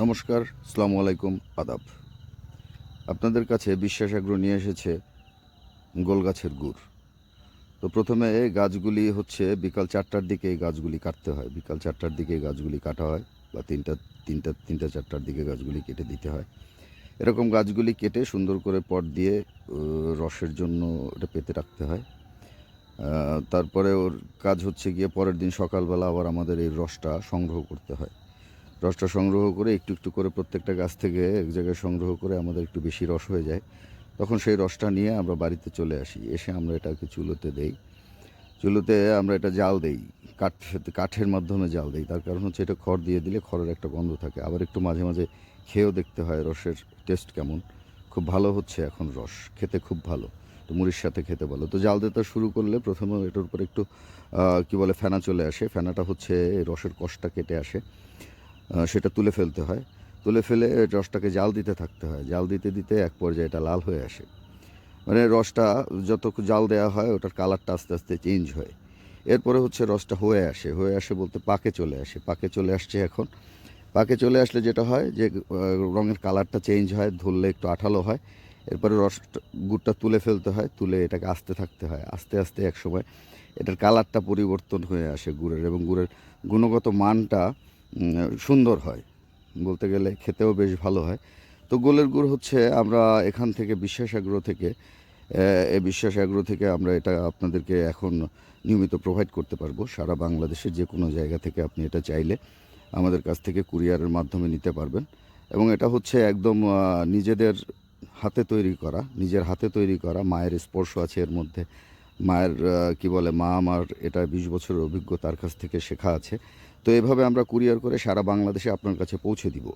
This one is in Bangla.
নমস্কার, আসসালামু আলাইকুম, আদাব। আপনাদের কাছে বিশ্বাস এগ্রো নিয়ে এসেছে গোলগাছের গুড়। তো প্রথমে এই গাছগুলি হচ্ছে বিকাল ৪টার দিকে এই গাছগুলি কাটতে হয়। বিকাল ৪টার দিকে এই গাছগুলি কাটা হয় বা ৩টা ৪টার দিকে গাছগুলি কেটে দিতে হয়। এরকম গাছগুলি কেটে সুন্দর করে পট দিয়ে রসের জন্য ওটা পেতে রাখতে হয়। তারপরে ওর কাজ হচ্ছে গিয়ে পরের দিন সকালবেলা আবার আমাদের এই রসটা সংগ্রহ করতে হয়। রসটা সংগ্রহ করে একটু একটু করে প্রত্যেকটা গাছ থেকে এক জায়গায় সংগ্রহ করে আমাদের একটু বেশি রস হয়ে যায়। তখন সেই রসটা নিয়ে আমরা বাড়িতে চলে আসি। এসে আমরা এটাকে চুলোতে দেই। চুলোতে আমরা এটা জাল দেই। কাঠের মাধ্যমে জাল দেই। তার কারণ হচ্ছে এটা খড় দিয়ে দিলে খড়ের একটা গন্ধ থাকে। আবার একটু মাঝে মাঝে খেয়েও দেখতে হয় রসের টেস্ট কেমন। খুব ভালো হচ্ছে এখন রস। খেতে খুব ভালো। তো মুড়ির সাথে খেতে ভালো। তো জাল দিতে শুরু করলে প্রথমে এটার উপরে একটু কী বলে ফেনা চলে আসে। ফেনাটা হচ্ছে রসের কষটা কেটে আসে। সেটা তুলে ফেলতে হয়। তুলে ফেলে রসটাকে জাল দিতে থাকতে হয়। জাল দিতে দিতে এক পর্যায়ে এটা লাল হয়ে আসে। মানে রসটা যত জাল দেওয়া হয় ওটার কালারটা আস্তে আস্তে চেঞ্জ হয়। এরপরে হচ্ছে রসটা হয়ে আসে। হয়ে আসে বলতে পাকে চলে আসে। পাকে চলে আসছে এখন। পাকে চলে আসলে যেটা হয় যে রঙের কালারটা চেঞ্জ হয়, ধরলে একটু আঠালো হয়। এরপরে গুড়টা তুলে ফেলতে হয়। তুলে এটাকে আস্তে থাকতে হয়। আস্তে আস্তে একসময় এটার কালারটা পরিবর্তন হয়ে আসে গুড়ের, এবং গুড়ের গুণগত মানটা সুন্দর হয়। বলতে গেলে খেতেও বেশ ভালো হয়। তো গোলের গুড় হচ্ছে আমরা এখান থেকে বিশ্বাস এগ্রো থেকে এই বিশ্বাস এগ্রো থেকে আমরা এটা আপনাদেরকে এখন নিয়মিত প্রোভাইড করতে পারবো। সারা বাংলাদেশের যে কোনো জায়গা থেকে আপনি এটা চাইলে আমাদের কাছ থেকে কুরিয়ারের মাধ্যমে নিতে পারবেন। এবং এটা হচ্ছে একদম নিজেদের হাতে তৈরি করা, নিজের হাতে তৈরি করা। মায়ের স্পর্শ আছে এর মধ্যে। মায়ের কী বলে, মা আমার এটা ২০ বছরের অভিজ্ঞতার কাছ থেকে শেখা আছে। তো এভাবে আমরা কুরিয়ার করে সারা বাংলাদেশে আপনার কাছে পৌঁছে দিব।